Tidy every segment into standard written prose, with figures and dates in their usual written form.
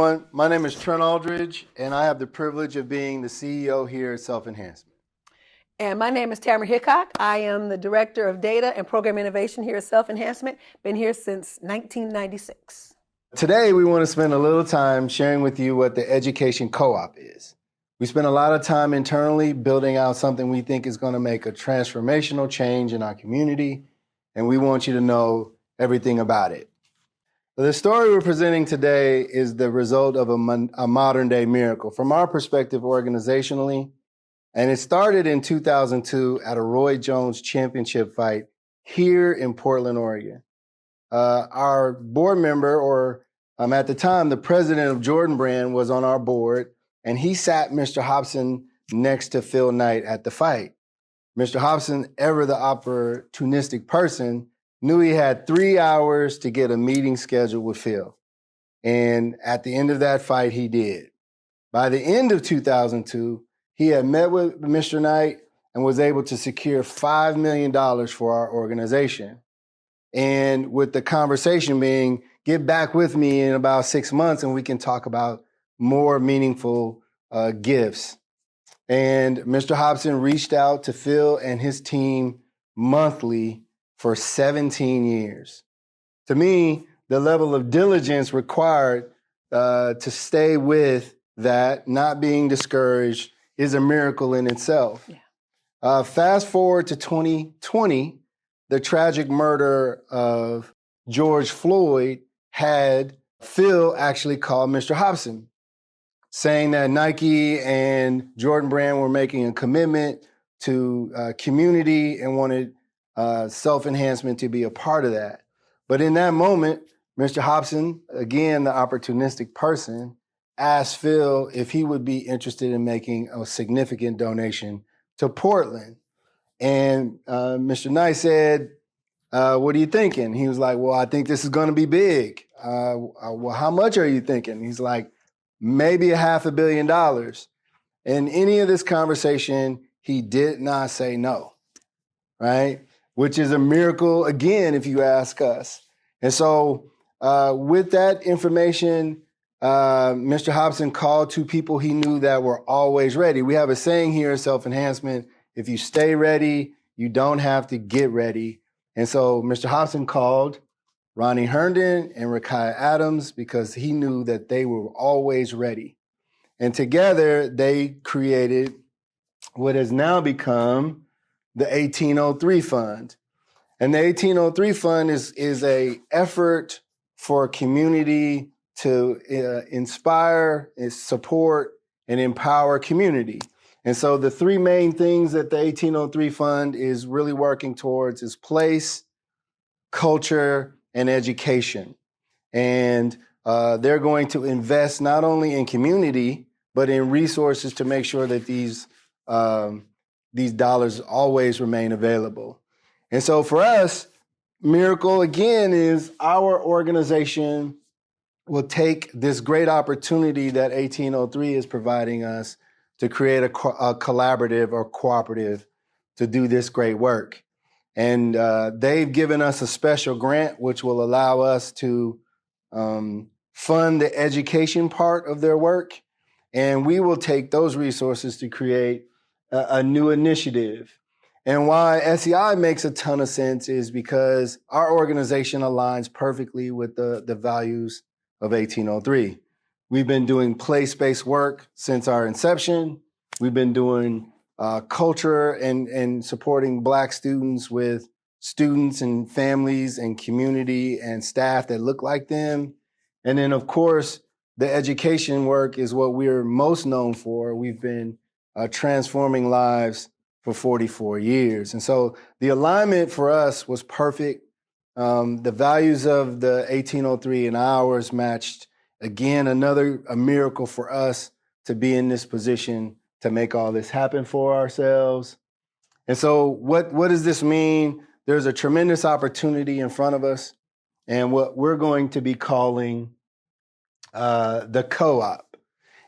everyone. My name is Trent Aldridge, and I have the privilege of being the CEO here at Self-Enhancement. And my name is Tamara Hickok. I am the Director of Data and Program Innovation here at Self-Enhancement. Been here since 1996. Today, we want to spend a little time sharing with you what the Education Co-op is. We spend a lot of time internally building out something we think is going to make a transformational change in our community, and we want you to know everything about it. The story we're presenting today is the result of a modern-day miracle from our perspective organizationally, and it started in 2002 at a Roy Jones Championship fight here in Portland, Oregon. Our board member, or at the time, the president of Jordan Brand was on our board, and he sat Mr. Hobson next to Phil Knight at the fight. Mr. Hobson, ever the opportunistic person, knew he had 3 hours to get a meeting scheduled with Phil. And at the end of that fight, he did. By the end of 2002, he had met with Mr. Knight and was able to secure $5 million for our organization. And with the conversation being, get back with me in about 6 months and we can talk about more meaningful gifts. And Mr. Hobson reached out to Phil and his team monthly for 17 years. To me, the level of diligence required to stay with that, not being discouraged, is a miracle in itself. Yeah. Fast forward to 2020, the tragic murder of George Floyd had Phil actually call Mr. Hobson, saying that Nike and Jordan Brand were making a commitment to community and wanted Self-Enhancement to be a part of that. But in that moment, Mr. Hobson, again, the opportunistic person, asked Phil if he would be interested in making a significant donation to Portland. And Mr. Knight said, what are you thinking? He was like, well, I think this is going to be big. Well, how much are you thinking? He's like, maybe $500 million. In any of this conversation, he did not say no, right? Which is a miracle, again, if you ask us. And so with that information, Mr. Hobson called two people he knew that were always ready. We have a saying here at Self-Enhancement, if you stay ready, you don't have to get ready. And so Mr. Hobson called Ronnie Herndon and Rakaya Adams because he knew that they were always ready. And together they created what has now become the 1803 Fund. And the 1803 Fund is a effort for a community to inspire, support, and empower community. And so the three main things that the 1803 Fund is really working towards is place, culture, and education. And they're going to invest not only in community, but in resources to make sure that these dollars always remain available. And so for us, Miracle, again, is our organization will take this great opportunity that 1803 is providing us to create a collaborative or cooperative to do this great work. And they've given us a special grant, which will allow us to fund the education part of their work. And we will take those resources to create a new initiative. And why SEI makes a ton of sense is because our organization aligns perfectly with the values of 1803. We've been doing place-based work since our inception. We've been doing culture and supporting Black students with students and families and community and staff that look like them. And then, of course, the education work is what we're most known for. We've been transforming lives for 44 years. And so the alignment for us was perfect. The values of the 1803 and ours matched. Again, a miracle for us to be in this position to make all this happen for ourselves. And so what does this mean? There's a tremendous opportunity in front of us and what we're going to be calling the co-op.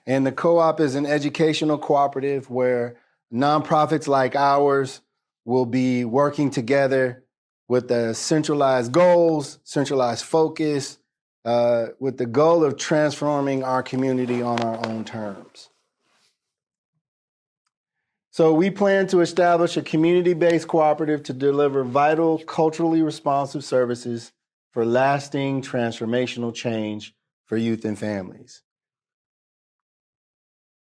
And the co-op is an educational cooperative where nonprofits like ours will be working together with the centralized goals, centralized focus, with the goal of transforming our community on our own terms. So we plan to establish a community-based cooperative to deliver vital, culturally responsive services for lasting transformational change for youth and families.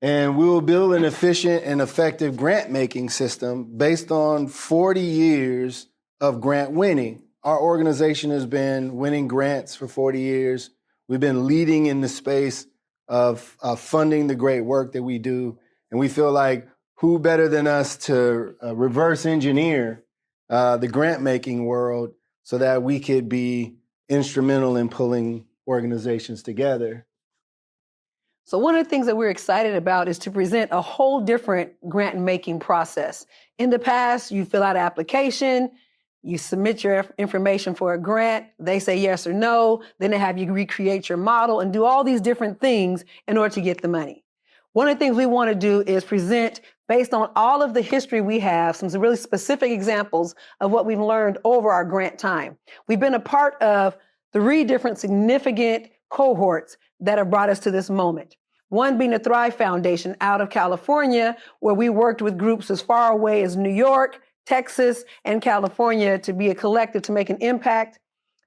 And we will build an efficient and effective grant-making system based on 40 years of grant winning. Our organization has been winning grants for 40 years. We've been leading in the space of funding the great work that we do. And we feel like who better than us to reverse engineer the grant-making world so that we could be instrumental in pulling organizations together. So one of the things that we're excited about is to present a whole different grant-making process. In the past, you fill out an application, you submit your information for a grant, they say yes or no, then they have you recreate your model and do all these different things in order to get the money. One of the things we want to do is present, based on all of the history we have, some really specific examples of what we've learned over our grant time. We've been a part of 3 different significant cohorts that have brought us to this moment. One being the Thrive Foundation out of California, where we worked with groups as far away as New York, Texas, and California to be a collective to make an impact.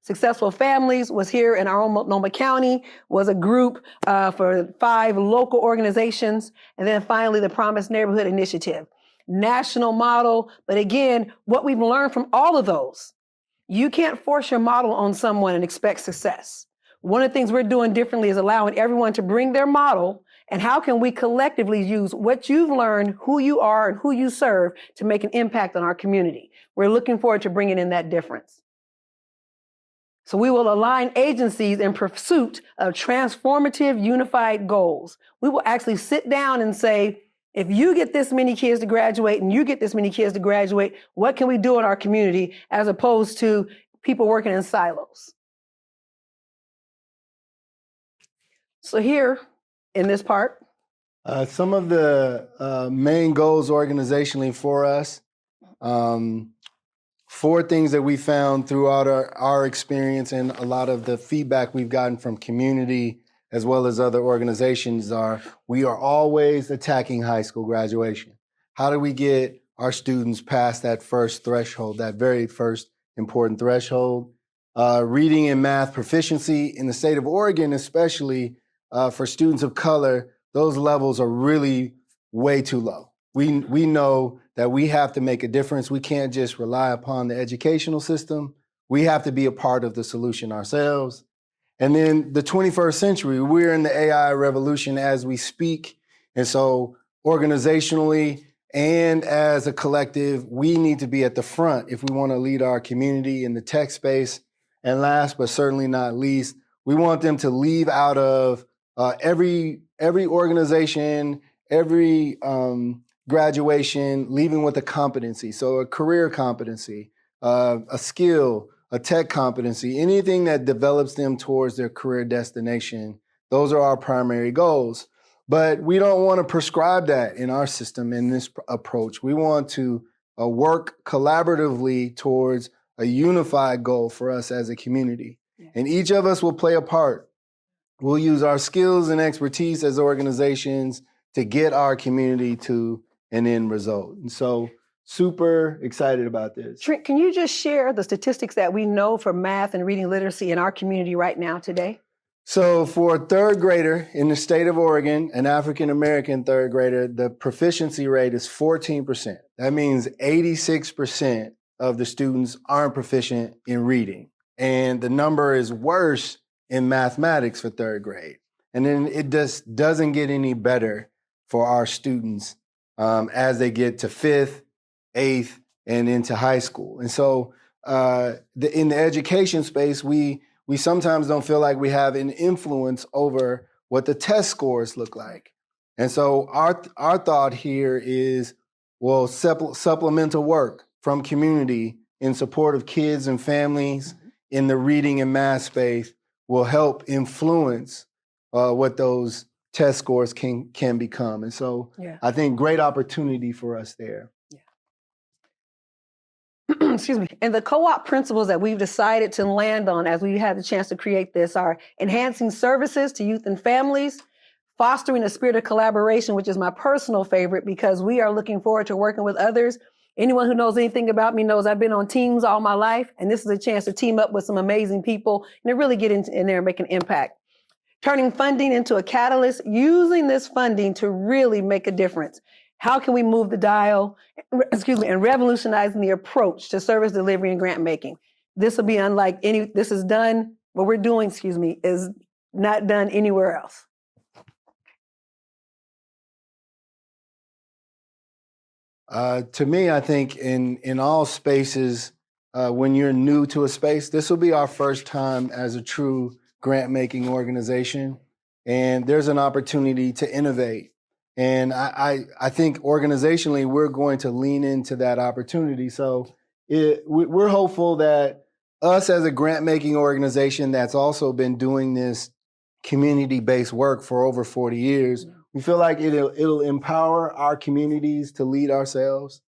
Successful Families was here in our own Multnomah County, was a group for 5 local organizations. And then finally, the Promise Neighborhood Initiative. National model, but again, what we've learned from all of those, you can't force your model on someone and expect success. One of the things we're doing differently is allowing everyone to bring their model, and how can we collectively use what you've learned, who you are, and who you serve to make an impact on our community. We're looking forward to bringing in that difference. So we will align agencies in pursuit of transformative, unified goals. We will actually sit down and say, if you get this many kids to graduate and you get this many kids to graduate, what can we do in our community as opposed to people working in silos? So here in this part, some of the main goals organizationally for us, 4 things that we found throughout our experience and a lot of the feedback we've gotten from community as well as other organizations are, we are always attacking high school graduation. How do we get our students past that first threshold, that very first important threshold? Reading and math proficiency in the state of Oregon, especially for students of color, those levels are really way too low. We know that we have to make a difference. We can't just rely upon the educational system. We have to be a part of the solution ourselves. And then the 21st century, we're in the AI revolution as we speak. And so organizationally and as a collective, we need to be at the front if we want to lead our community in the tech space. And last but certainly not least, we want them to leave out of every organization, every graduation, leaving with a competency. So a career competency, a skill, a tech competency, anything that develops them towards their career destination. Those are our primary goals. But we don't want to prescribe that in our system, in this approach. We want to work collaboratively towards a unified goal for us as a community. Yeah. And each of us will play a part. We'll use our skills and expertise as organizations to get our community to an end result. And so super excited about this. Trent, can you just share the statistics that we know for math and reading literacy in our community right now today? So for a 3rd grader in the state of Oregon, an African-American 3rd grader, the proficiency rate is 14%. That means 86% of the students aren't proficient in reading. And the number is worse in mathematics for 3rd grade. And then it just doesn't get any better for our students as they get to 5th, 8th, and into high school. And so in the education space, we sometimes don't feel like we have an influence over what the test scores look like. And so our thought here is, well, supplemental work from community in support of kids and families in the reading and math space will help influence what those test scores can become. And so I think great opportunity for us there. excuse me. And the co-op principles that we've decided to land on as we had the chance to create this are enhancing services to youth and families, fostering a spirit of collaboration, which is my personal favorite because we are looking forward to working with others. Anyone who knows anything about me knows I've been on teams all my life, and this is a chance to team up with some amazing people and to really get in there and make an impact. Turning funding into a catalyst, using this funding to really make a difference. How can we move the dial, and revolutionizing the approach to service delivery and grant making? This will be unlike what we're doing, is not done anywhere else. To me, I think in all spaces, when you're new to a space, this will be our first time as a true grant-making organization, and there's an opportunity to innovate. And I think organizationally, we're going to lean into that opportunity. So we're hopeful that us as a grant-making organization that's also been doing this community-based work for over 40 years, we feel like it'll empower our communities to lead ourselves,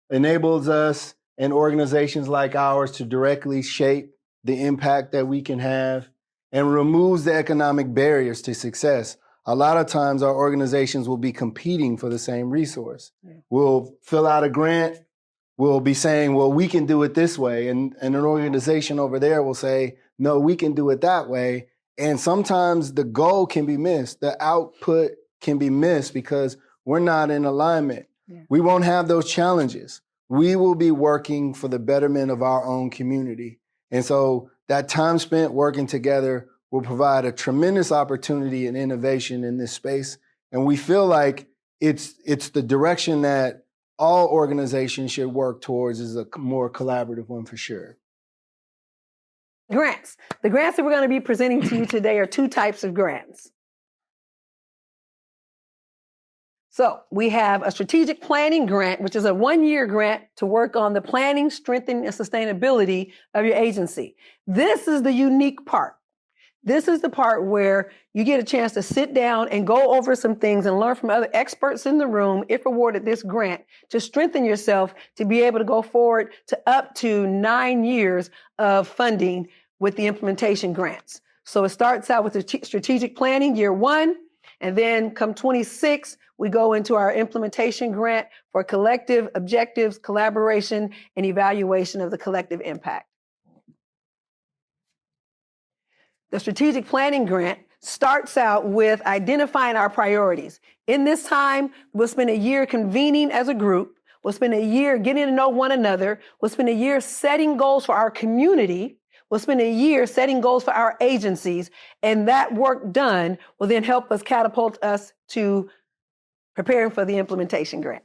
enables us and organizations like ours to directly shape the impact that we can have, and removes the economic barriers to success. A lot of times our organizations will be competing for the same resource. Yeah. We'll fill out a grant, we'll be saying, well, we can do it this way. And an organization over there will say, no, we can do it that way. And sometimes the goal can be missed. The output can be missed because we're not in alignment. Yeah. We won't have those challenges. We will be working for the betterment of our own community. And so that time spent working together will provide a tremendous opportunity and innovation in this space. And we feel like it's the direction that all organizations should work towards, is a more collaborative one for sure. Grants. The grants that we're going to be presenting to you today are two types of grants. So we have a strategic planning grant, which is a 1-year grant to work on the planning, strengthening, and sustainability of your agency. This is the unique part. This is the part where you get a chance to sit down and go over some things and learn from other experts in the room, if awarded this grant, to strengthen yourself to be able to go forward to up to 9 years of funding with the implementation grants. So it starts out with the strategic planning, year 1, and then come 26, we go into our implementation grant for collective objectives, collaboration, and evaluation of the collective impact. The strategic planning grant starts out with identifying our priorities. In this time, we'll spend a year convening as a group. We'll spend a year getting to know one another. We'll spend a year setting goals for our community. We'll spend a year setting goals for our agencies. And that work done will then help us catapult us to preparing for the implementation grant.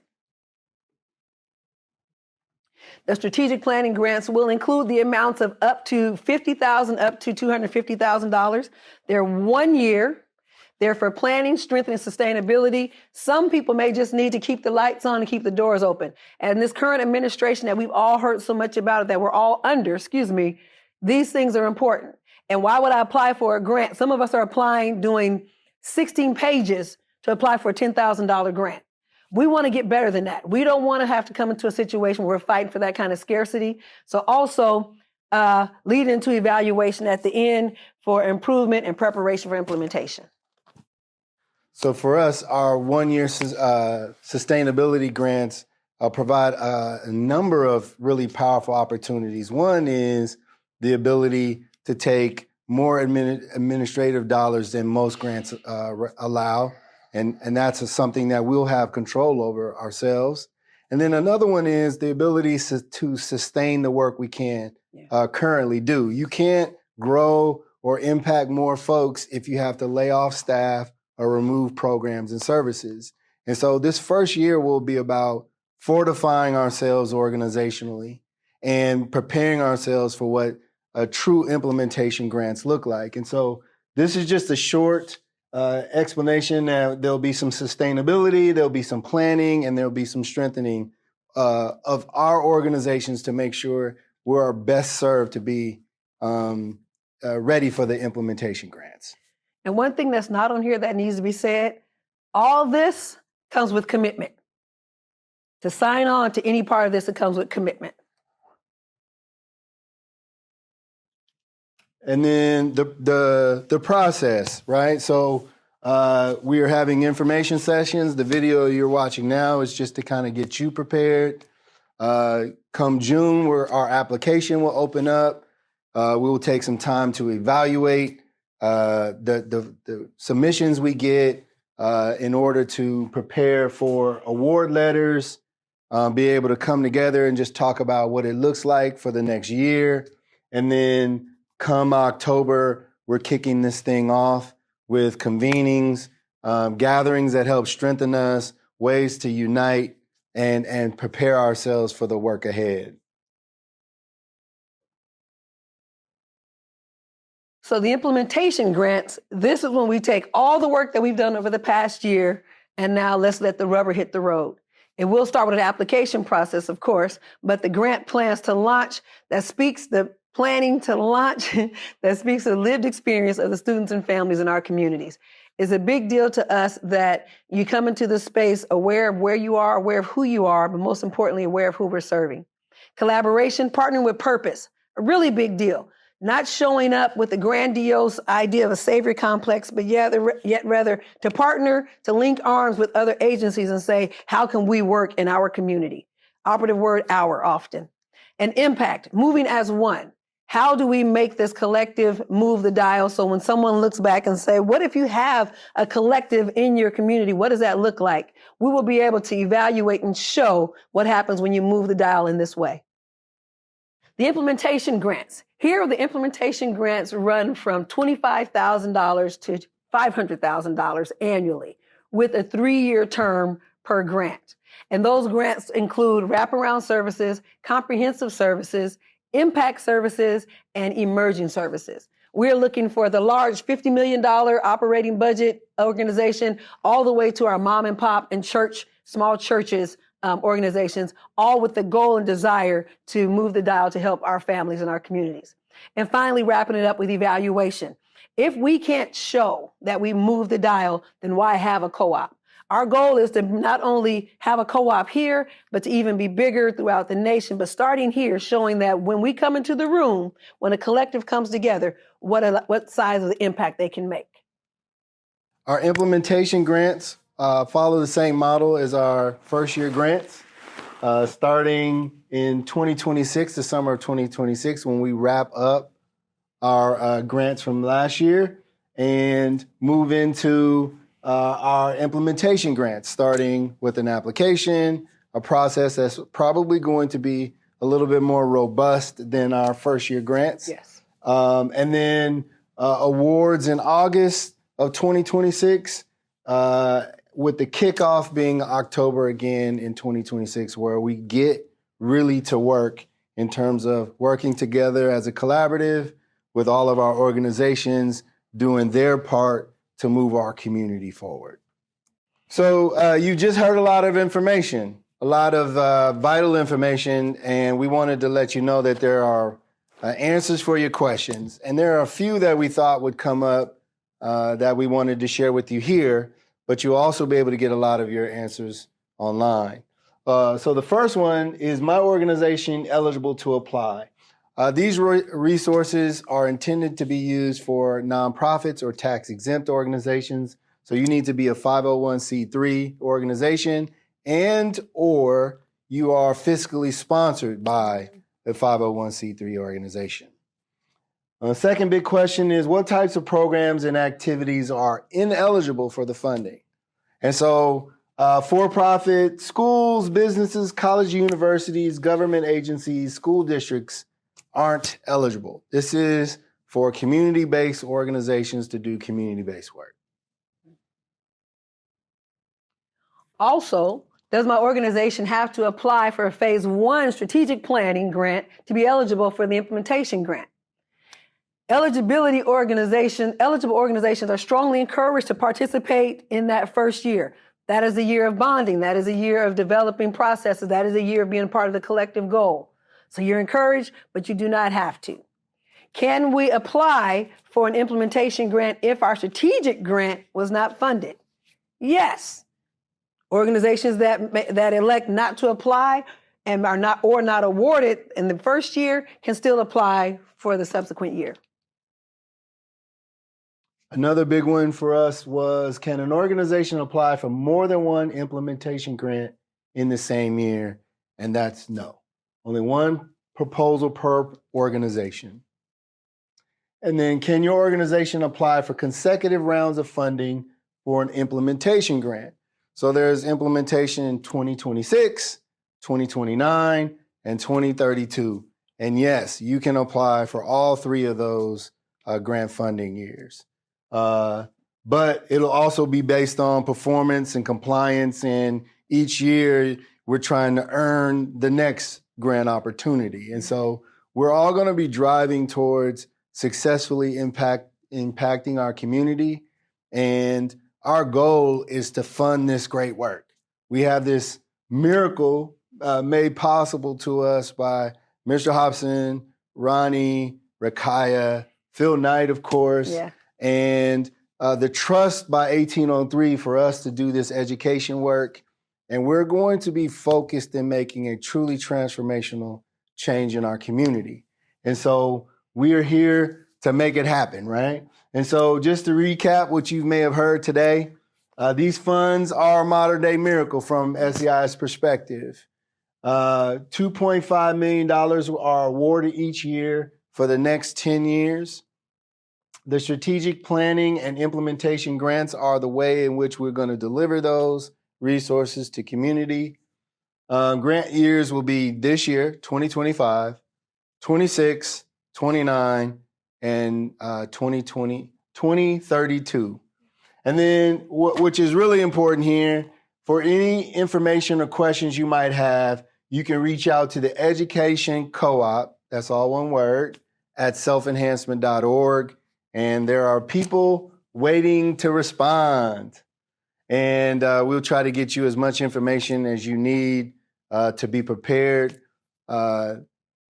The strategic planning grants will include the amounts of up to $50,000 up to $250,000. They're 1 year. They're for planning, strengthening, sustainability. Some people may just need to keep the lights on and keep the doors open. And this current administration that we've all heard so much about, that we're all under, these things are important. And why would I apply for a grant? Some of us are applying, doing 16 pages to apply for a $10,000 grant. We want to get better than that. We don't want to have to come into a situation where we're fighting for that kind of scarcity. So also lead into evaluation at the end for improvement and preparation for implementation. So for us, our 1-year sustainability grants provide a number of really powerful opportunities. One is the ability to take more administrative dollars than most grants allow. And that's something that we'll have control over ourselves. And then another one is the ability to sustain the work we can currently do. You can't grow or impact more folks if you have to lay off staff or remove programs and services. And so this first year will be about fortifying ourselves organizationally and preparing ourselves for what a true implementation grants look like. And so this is just a short explanation. There'll be some sustainability, there'll be some planning, and there'll be some strengthening of our organizations to make sure we're best served to be ready for the implementation grants. And one thing that's not on here that needs to be said, all this comes with commitment. To sign on to any part of this, it comes with commitment. And then the process, right? So we are having information sessions. The video you're watching now is just to kind of get you prepared. Come June, where our application will open up. We will take some time to evaluate the submissions we get in order to prepare for award letters, be able to come together and just talk about what it looks like for the next year. And then come October, we're kicking this thing off with convenings, gatherings that help strengthen us, ways to unite and prepare ourselves for the work ahead. So the implementation grants, this is when we take all the work that we've done over the past year, and now let's let the rubber hit the road. It will start with an application process, of course, but the grant plans to launch that speaks the planning to launch that speaks to the lived experience of the students and families in our communities. It's a big deal to us that you come into this space aware of where you are, aware of who you are, but most importantly, aware of who we're serving. Collaboration, partnering with purpose, a really big deal. Not showing up with the grandiose idea of a savior complex, but yet rather to partner, to link arms with other agencies and say, how can we work in our community? Operative word, our often. And impact, moving as one. How do we make this collective move the dial? So when someone looks back and say, what if you have a collective in your community? What does that look like? We will be able to evaluate and show what happens when you move the dial in this way. The implementation grants. Here, the implementation grants run from $25,000 to $500,000 annually with a 3-year term per grant. And those grants include wraparound services, comprehensive services, impact services, and emerging services. We're looking for the large $50 million operating budget organization all the way to our mom and pop and church, small churches organizations, all with the goal and desire to move the dial to help our families and our communities. And finally, wrapping it up with evaluation. If we can't show that we move the dial, then why have a co-op? Our goal is to not only have a co-op here, but to even be bigger throughout the nation, but starting here, showing that when we come into the room, when a collective comes together, what size of the impact they can make. Our implementation grants follow the same model as our first year grants, starting in 2026, the summer of 2026, when we wrap up our grants from last year and move into our implementation grants, starting with an application, a process that's probably going to be a little bit more robust than our first year grants. Yes. And then awards in August of 2026, with the kickoff being October again in 2026, where we get really to work in terms of working together as a collaborative with all of our organizations doing their part to move our community forward. So you just heard a lot of information, a lot of vital information, and we wanted to let you know that there are answers for your questions. And there are a few that we thought would come up that we wanted to share with you here, but you'll also be able to get a lot of your answers online. So the first one is, my organization eligible to apply? These resources are intended to be used for nonprofits or tax-exempt organizations. So you need to be a 501c3 organization and or you are fiscally sponsored by a 501c3 organization. The second big question is, what types of programs and activities are ineligible for the funding? And so for-profit schools, businesses, college, universities, government agencies, school districts aren't eligible. This is for community-based organizations to do community-based work. Also, does my organization have to apply for a phase 1 strategic planning grant to be eligible for the implementation grant? Eligible organizations are strongly encouraged to participate in that first year. That is a year of bonding. That is a year of developing processes. That is a year of being part of the collective goal. So you're encouraged, but you do not have to. Can we apply for an implementation grant if our strategic grant was not funded? Yes. Organizations that elect not to apply and are not awarded in the first year can still apply for the subsequent year. Another big one for us was, can an organization apply for more than one implementation grant in the same year? And that's no. Only one proposal per organization. And then, can your organization apply for consecutive rounds of funding for an implementation grant? So there's implementation in 2026, 2029, and 2032. And yes, you can apply for all three of those grant funding years. But it'll also be based on performance and compliance. And each year, we're trying to earn the next grant opportunity. And so we're all going to be driving towards successfully impacting our community. And our goal is to fund this great work. We have this miracle made possible to us by Mr. Hobson, Ronnie, Rakaya, Phil Knight, of course, and the trust by 1803 for us to do this education work. And we're going to be focused in making a truly transformational change in our community. And so we are here to make it happen, right? And so just to recap what you may have heard today, these funds are a modern day miracle from SEI's perspective. $2.5 million are awarded each year for the next 10 years. The strategic planning and implementation grants are the way in which we're going to deliver those resources to community. Grant years will be this year, 2025, 26, 29, and 2032. And then, which is really important here, for any information or questions you might have, you can reach out to the Education Co-op, that's all one word, at selfenhancement.org. And there are people waiting to respond. And we'll try to get you as much information as you need to be prepared.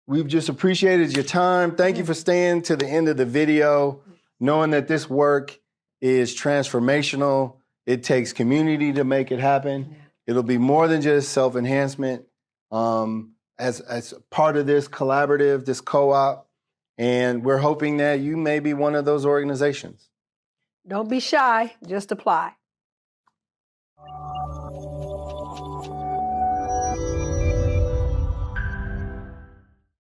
We've just appreciated your time. Thank you for staying to the end of the video, knowing that this work is transformational. It takes community to make it happen. It'll be more than just self-enhancement. As part of this collaborative, this co-op, and we're hoping that you may be one of those organizations. Don't be shy, just apply.